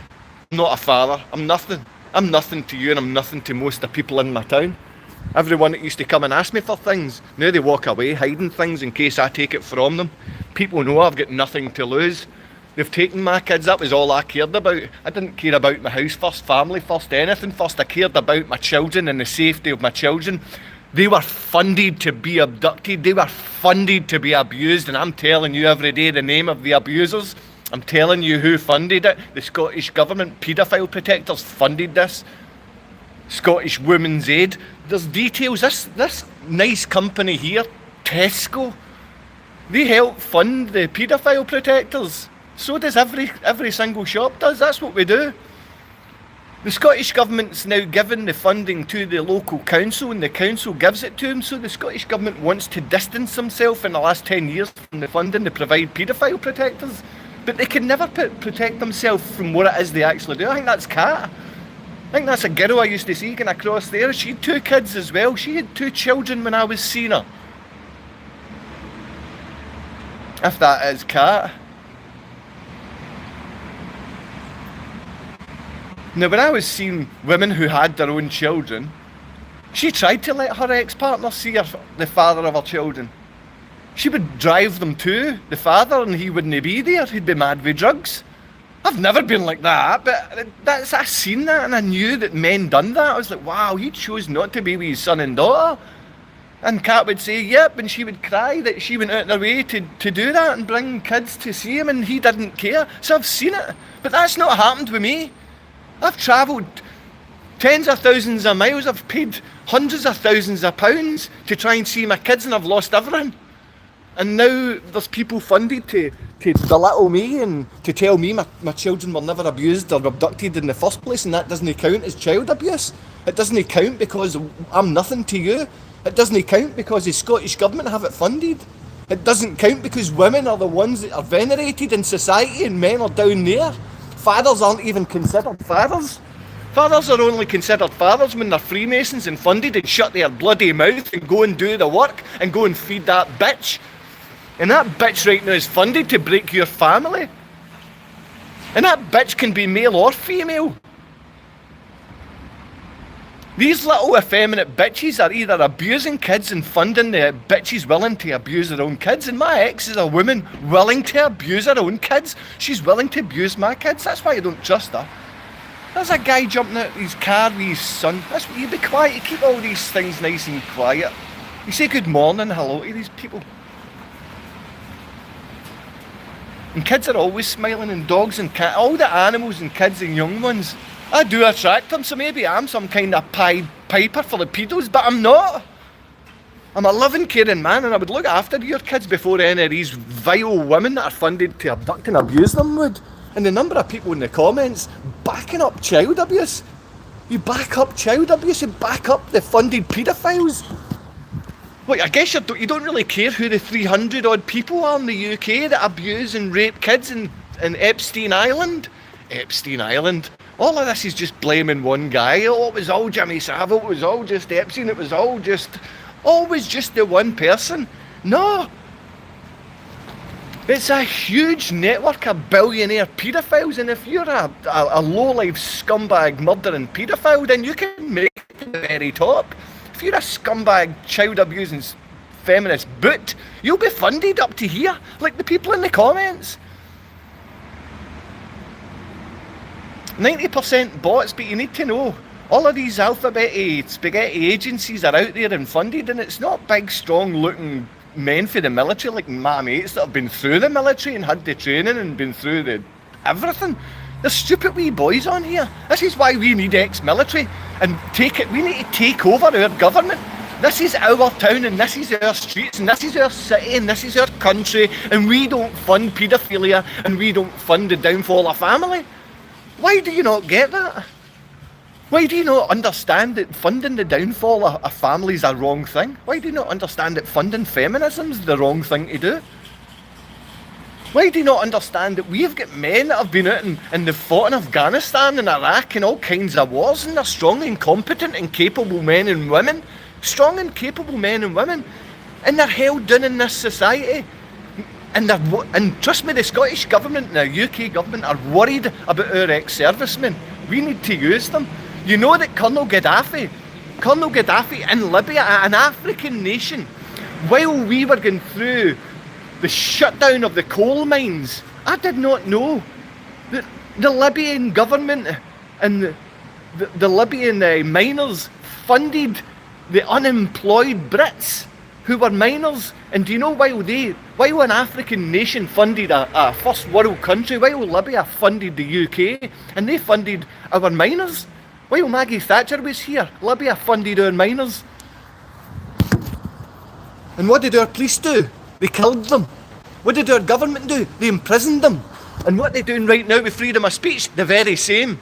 I'm not a father. I'm nothing. I'm nothing to you, and I'm nothing to most of the people in my town. Everyone that used to come and ask me for things, now they walk away hiding things in case I take it from them. People know I've got nothing to lose. They've taken my kids. That was all I cared about. I didn't care about my house first, family first, anything first. I cared about my children and the safety of my children. They were funded to be abducted. They were funded to be abused. And I'm telling you every day the name of the abusers. I'm telling you who funded it. The Scottish Government, paedophile protectors funded this. Scottish Women's Aid. There's details. This nice company here, Tesco, they help fund the paedophile protectors. So does every single shop does. That's what we do. The Scottish Government's now given the funding to the local council, and the council gives it to them. So the Scottish Government wants to distance themselves in the last 10 years from the funding to provide paedophile protectors. But they can never protect themselves from what it is they actually do. I think that's Kat. I think that's a girl I used to see going across there. She had 2 kids as well. She had 2 children when I was seeing her. If that is Kat. Now, when I was seeing women who had their own children, she tried to let her ex-partner see the father of her children. She would drive them to the father and he wouldn't be there. He'd be mad with drugs. I've never been like that, but I seen that and I knew that men done that. I was like, wow, he chose not to be with his son and daughter. And Kat would say, yep, and she would cry that she went out of her way to do that and bring kids to see him, and he didn't care. So I've seen it, but that's not happened with me. I've travelled tens of thousands of miles. I've paid hundreds of thousands of pounds to try and see my kids, and I've lost everything. And now there's people funded to belittle me and to tell me my children were never abused or abducted in the first place, and that doesn't count as child abuse. It doesn't count because I'm nothing to you. It doesn't count because the Scottish Government have it funded. It doesn't count because women are the ones that are venerated in society and men are down there. Fathers aren't even considered fathers. Fathers are only considered fathers when they're Freemasons and funded and shut their bloody mouth and go and do the work and go and feed that bitch. And that bitch right now is funded to break your family. And that bitch can be male or female. These little effeminate bitches are either abusing kids and funding the bitches willing to abuse their own kids. And my ex is a woman willing to abuse her own kids. She's willing to abuse my kids. That's why I don't trust her. There's a guy jumping out of his car with his son. That's what you be quiet. You keep all these things nice and quiet. You say good morning, hello to these people. And kids are always smiling, and dogs and cats, all the animals and kids and young ones. I do attract them, so maybe I'm some kind of Pied Piper for the pedos, but I'm not. I'm a loving, caring man, and I would look after your kids before any of these vile women that are funded to abduct and abuse them would. And the number of people in the comments backing up child abuse. You back up child abuse, you back up the funded paedophiles. Well, I guess you don't really care who the 300 odd people are in the UK that abuse and rape kids in Epstein Island. Epstein Island. All of this is just blaming one guy. Oh, it was all Jimmy Savile, it was all just Epstein, it was always just the one person. No. It's a huge network of billionaire paedophiles, and if you're a low-life scumbag murdering paedophile, then you can make it to the very top. If you're a scumbag child-abusing feminist boot, you'll be funded up to here, like the people in the comments. 90% bots, but you need to know, all of these alphabet spaghetti agencies are out there and funded, and it's not big, strong-looking men for the military like my mates that have been through the military and had the training and been through the everything. There's stupid wee boys on here. This is why we need ex-military and we need to take over our government. This is our town and this is our streets and this is our city and this is our country, and we don't fund paedophilia and we don't fund the downfall of family. Why do you not get that? Why do you not understand that funding the downfall of families is a wrong thing? Why do you not understand that funding feminism is the wrong thing to do? Why do you not understand that we've got men that have been out and they've fought in Afghanistan and Iraq and all kinds of wars, and they're strong and competent and capable men and women? Strong and capable men and women. And they're held down in this society. And trust me, the Scottish Government and the UK Government are worried about our ex-servicemen. We need to use them. You know that Colonel Gaddafi in Libya, an African nation, while we were going through the shutdown of the coal mines, I did not know that the Libyan government and the Libyan miners funded the unemployed Brits who were miners. And do you know, while an African nation funded a first world country, while Libya funded the UK and they funded our miners, while Maggie Thatcher was here, Libya funded our miners. And what did our police do? They killed them. What did our government do? They imprisoned them. And what they're doing right now with freedom of speech, the very same.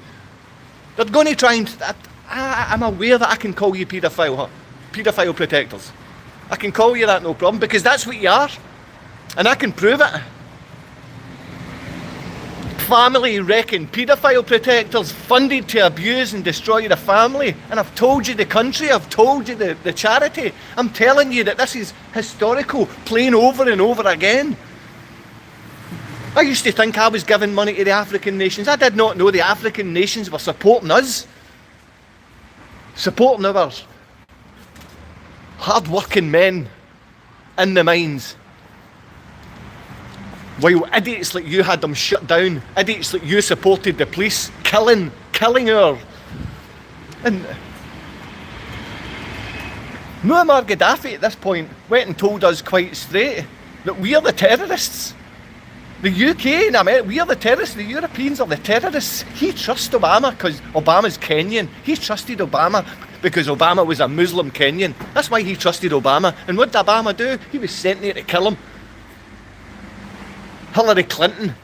They're going to try and... I'm aware that I can call you paedophile protectors. I can call you that, no problem, because that's what you are. And I can prove it. Family wrecking paedophile protectors funded to abuse and destroy the family. And I've told you the country, I've told you the charity. I'm telling you that this is historical, playing over and over again. I used to think I was giving money to the African nations. I did not know the African nations were supporting us. Supporting our hard-working men in the mines. While idiots like you had them shut down. Idiots like you supported the police killing our... And Muammar Gaddafi at this point went and told us quite straight that we are the terrorists. The UK and America, we are the terrorists, the Europeans are the terrorists. He trusts Obama because Obama's Kenyan. He trusted Obama because Obama was a Muslim Kenyan. That's why he trusted Obama. And what did Obama do? He was sent there to kill him. Hillary Clinton.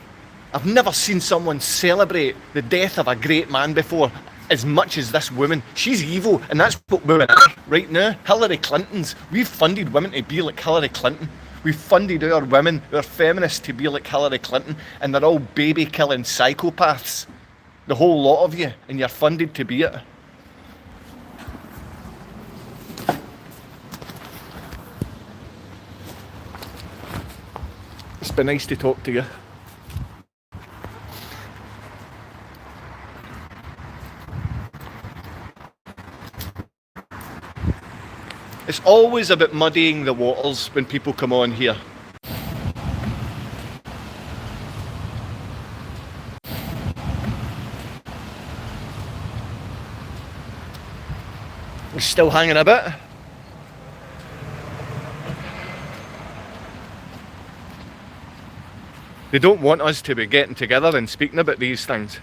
I've never seen someone celebrate the death of a great man before as much as this woman. She's evil, and that's what women are right now. Hillary Clintons. We've funded women to be like Hillary Clinton. We've funded our women, our feminists, to be like Hillary Clinton, and they're all baby-killing psychopaths. The whole lot of you, and you're funded to be it. It's been nice to talk to you. It's always about muddying the waters when people come on here. We're still hanging a bit. They don't want us to be getting together and speaking about these things.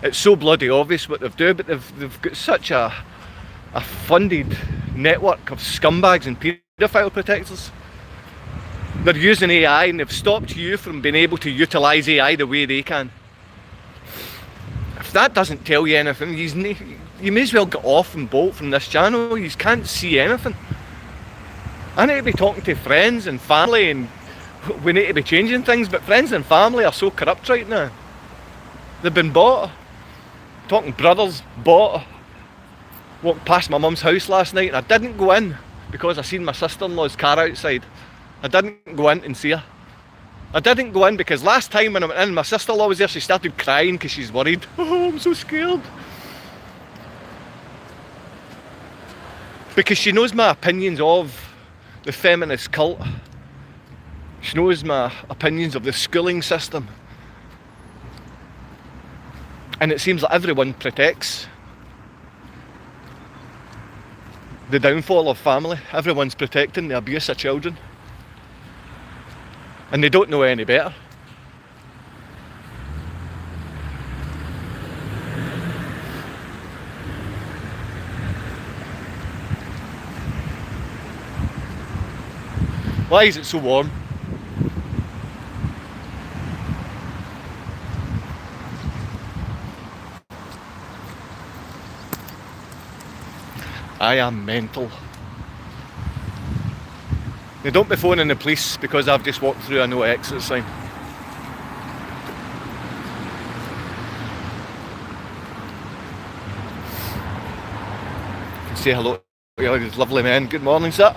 It's so bloody obvious what they've done, but they've got such a funded network of scumbags and paedophile protectors. They're using AI and they've stopped you from being able to utilise AI the way they can. If that doesn't tell you anything, you may as well get off and bolt from this channel. You can't see anything. I need to be talking to friends and family, and we need to be changing things, but friends and family are so corrupt right now. They've been bought. Talking brothers, bought. Walked past my mum's house last night and I didn't go in because I seen my sister-in-law's car outside. I didn't go in and see her. I didn't go in because last time when I went in, my sister-in-law was there, she started crying because she's worried. Oh, I'm so scared. Because she knows my opinions of the feminist cult. She knows my opinions of the schooling system. And it seems like everyone protects the downfall of family. Everyone's protecting the abuse of children. And they don't know any better. Why is it so warm? I am mental. Now don't be phoning the police because I've just walked through a no exit sign. You can say hello to this lovely man. Good morning, sir.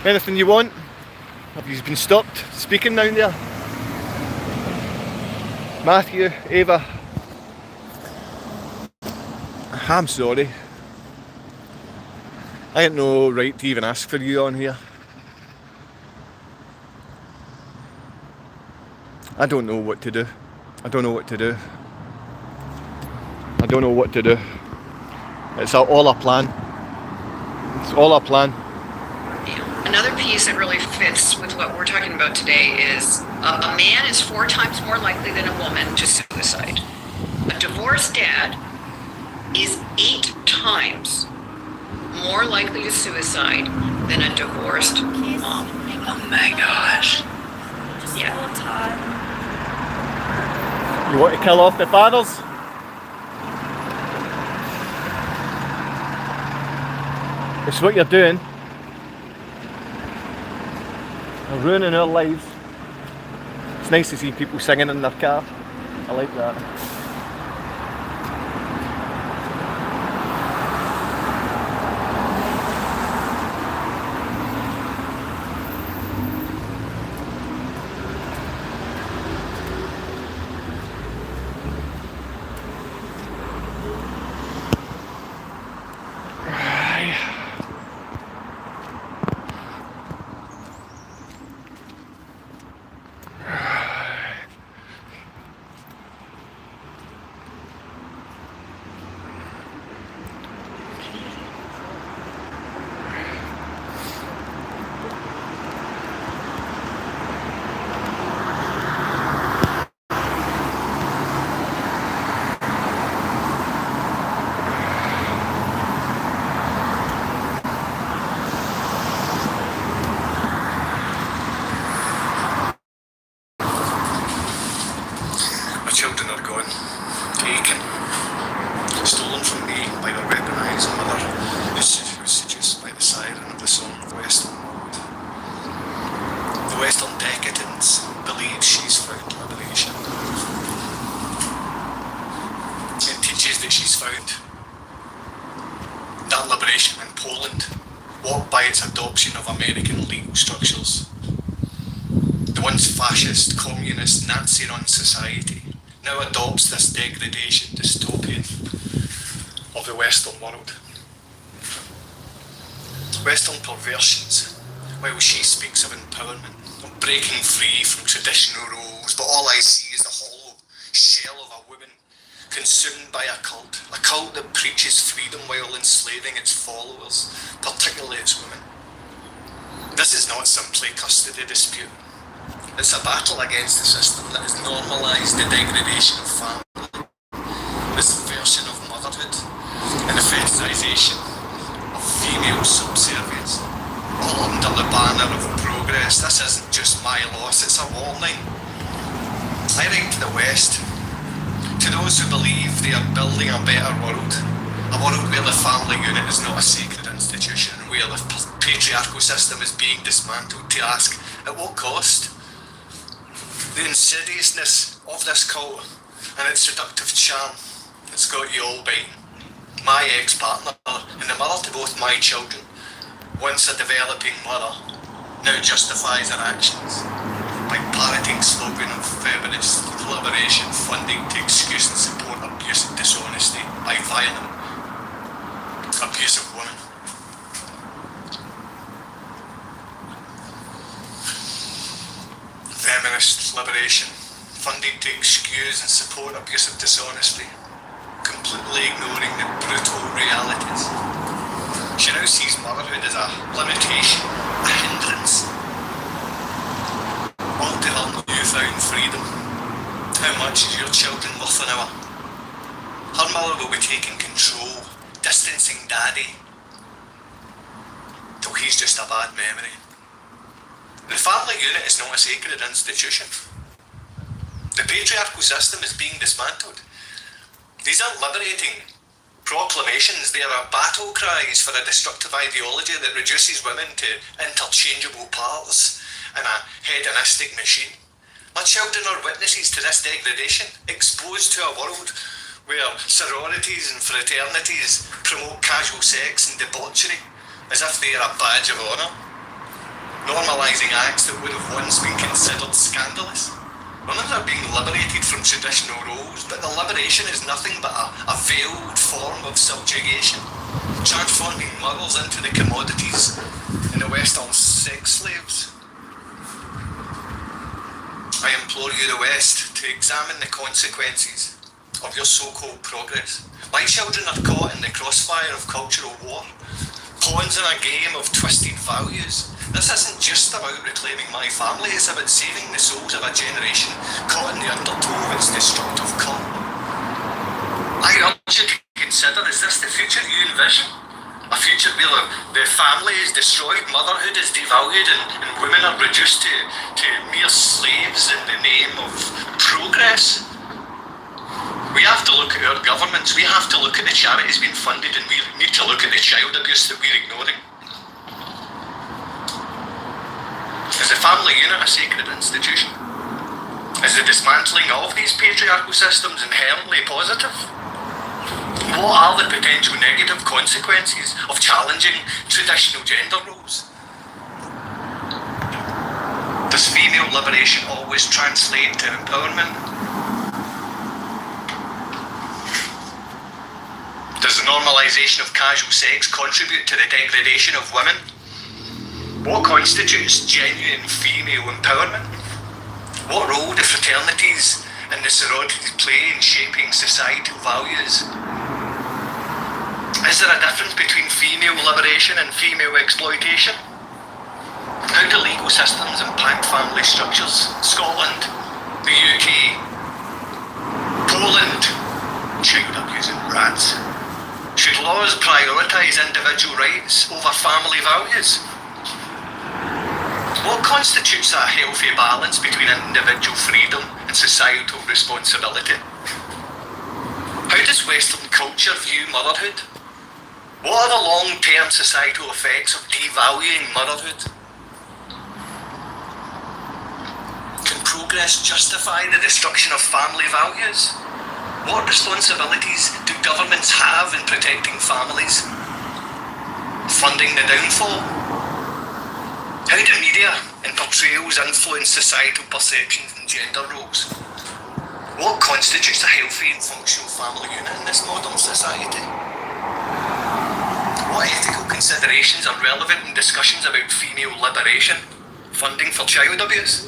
Anything you want? Have you been stopped speaking down there? Matthew, Ava, I'm sorry. I had no right to even ask for you on here. I don't know what to do. I don't know what to do. I don't know what to do. It's all a plan. It's all a plan. Another piece that really fits with what we're talking about today is a man is 4 times more likely than a woman to suicide. A divorced dad is 8 times more likely to suicide than a divorced mom. Oh my gosh. Yeah. You want to kill off the fathers? It's what you're doing. You're ruining our lives. It's nice to see people singing in their car. I like that. Children are gone, taken, stolen from me by their weaponised mother, who's seduced by the siren of the song of the Western world. The Western decadence believes she's found liberation. It teaches that she's found that liberation in Poland, walked by its adoption of American legal structures. The once fascist, communist, Nazi-run society now adopts this degradation dystopian of the Western world. Western perversions, while she speaks of empowerment, of breaking free from traditional roles, but all I see is the hollow shell of a woman consumed by a cult that preaches freedom while enslaving its followers, particularly its women. This is not simply custody dispute. It's a battle against the system that has normalised the degradation of family, the subversion of motherhood, and the fetishisation of female subservience, all under the banner of progress. This isn't just my loss, it's a warning. I write to the West, to those who believe they are building a better world, a world where the family unit is not a sacred institution, where the patriarchal system is being dismantled, to ask, at what cost? The insidiousness of this cult and its seductive charm that's got you all biting. My ex-partner and the mother to both my children, once a developing mother, now justifies her actions by parroting slogan of feminist liberation, funding to excuse and support abuse and dishonesty by violent, abusive women. Feminist liberation, funding to excuse and support abusive dishonesty, completely ignoring the brutal realities. She now sees motherhood as a limitation, a hindrance, all to her newfound freedom. How much is your children worth an hour? Her mother will be taking control, distancing daddy, till he's just a bad memory. The family unit is not a sacred institution. The patriarchal system is being dismantled. These aren't liberating proclamations, they are battle cries for a destructive ideology that reduces women to interchangeable parts in a hedonistic machine. My children are witnesses to this degradation, exposed to a world where sororities and fraternities promote casual sex and debauchery as if they are a badge of honour, normalising acts that would have once been considered scandalous. Women are being liberated from traditional roles, but the liberation is nothing but a veiled form of subjugation, transforming mothers into the commodities in the West are sex slaves. I implore you, the West, to examine the consequences of your so-called progress. My children are caught in the crossfire of cultural war, pawns in a game of twisted values. This isn't just about reclaiming my family, it's about saving the souls of a generation caught in the undertow of its destructive cult. I urge you to consider, is this the future you envision? A future where the family is destroyed, motherhood is devalued, and women are reduced to mere slaves in the name of progress? We have to look at our governments, we have to look at the charities being funded, and we need to look at the child abuse that we're ignoring. Is the family unit a sacred institution? Is the dismantling of these patriarchal systems inherently positive? What are the potential negative consequences of challenging traditional gender roles? Does female liberation always translate to empowerment? Does the normalisation of casual sex contribute to the degradation of women? What constitutes genuine female empowerment? What role do fraternities and the sororities play in shaping societal values? Is there a difference between female liberation and female exploitation? How do legal systems impact family structures? Scotland, the UK, Poland, child abusing rats. Should laws prioritise individual rights over family values? What constitutes a healthy balance between individual freedom and societal responsibility? How does Western culture view motherhood? What are the long-term societal effects of devaluing motherhood? Can progress justify the destruction of family values? What responsibilities do governments have in protecting families? Funding the downfall? How do media and portrayals influence societal perceptions and gender roles? What constitutes a healthy and functional family unit in this modern society? What ethical considerations are relevant in discussions about female liberation, funding for child abuse?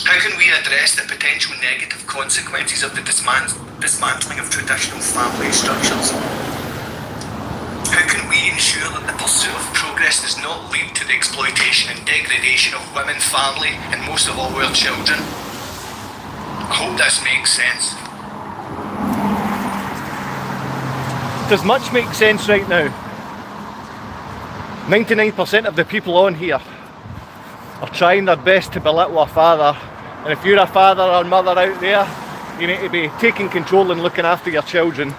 How can we address the potential negative consequences of the dismantling of traditional family structures? How can we ensure that the pursuit of progress does not lead to the exploitation and degradation of women, family, and most of all our children? I hope this makes sense. Does much make sense right now? 99% of the people on here are trying their best to belittle a father, and if you're a father or mother out there, you need to be taking control and looking after your children.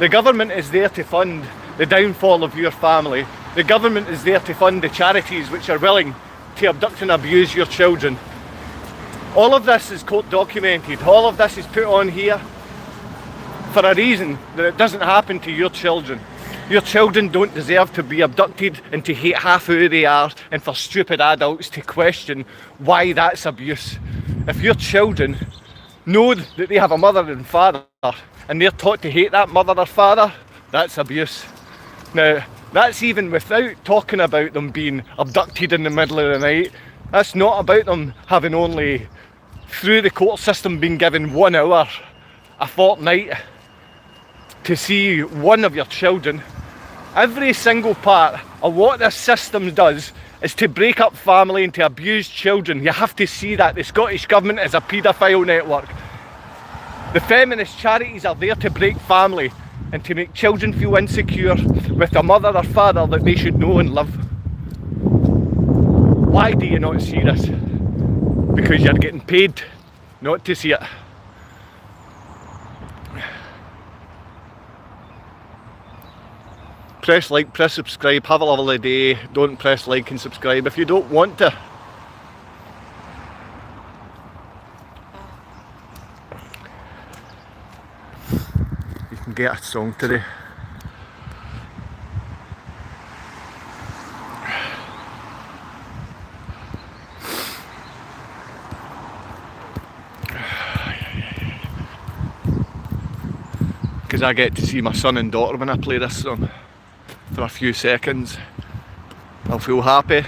The government is there to fund the downfall of your family. The government is there to fund the charities which are willing to abduct and abuse your children. All of this is court documented. All of this is put on here for a reason, that it doesn't happen to your children. Your children don't deserve to be abducted and to hate half who they are, and for stupid adults to question why that's abuse. If your children know that they have a mother and father and they're taught to hate that mother or father, that's abuse. Now, that's even without talking about them being abducted in the middle of the night. That's not about them having only, through the court system, been given 1 hour a fortnight to see one of your children. Every single part of what this system does is to break up family and to abuse children. You have to see that. The Scottish Government is a paedophile network. The feminist charities are there to break family and to make children feel insecure with a mother or father that they should know and love. Why do you not see this? Because you're getting paid not to see it. Press like, press subscribe, have a lovely day. Don't press like and subscribe if you don't want to. You can get a song today. because I get to see my son and daughter when I play this song for a few seconds. I'll feel happy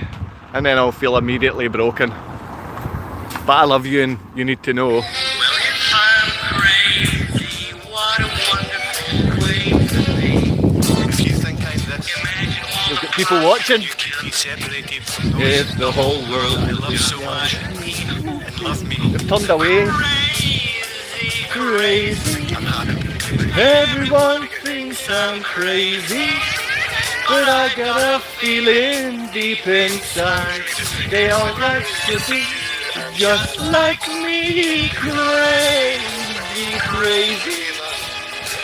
and then I'll feel immediately broken. But I love you and you need to know. Well, if I'm crazy, what a wonderful way to be. If you think I'm this, imagine all We've got the people fun watching. you can be separated from those If the whole world I love so much and love me. They've turned away. Crazy, Crazy. I'm happy. Everyone thinks I'm crazy, but I got a feeling deep inside they all like to be just like me. Crazy, crazy,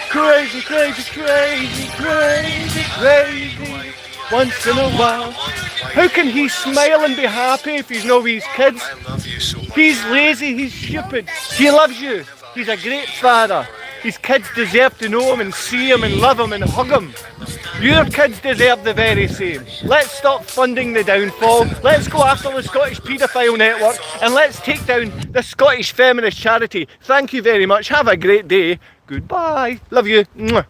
crazy, crazy, crazy, crazy, crazy. Once in a while, how can he smile and be happy if he's not with his kids? I love you so much. He's lazy, he's stupid. He loves you. He's a great father. His kids deserve to know him and see him and love him and hug him. Your kids deserve the very same. Let's stop funding the downfall. Let's go after the Scottish Paedophile Network and let's take down the Scottish Feminist Charity. Thank you very much. Have a great day. Goodbye. Love you. Mwah.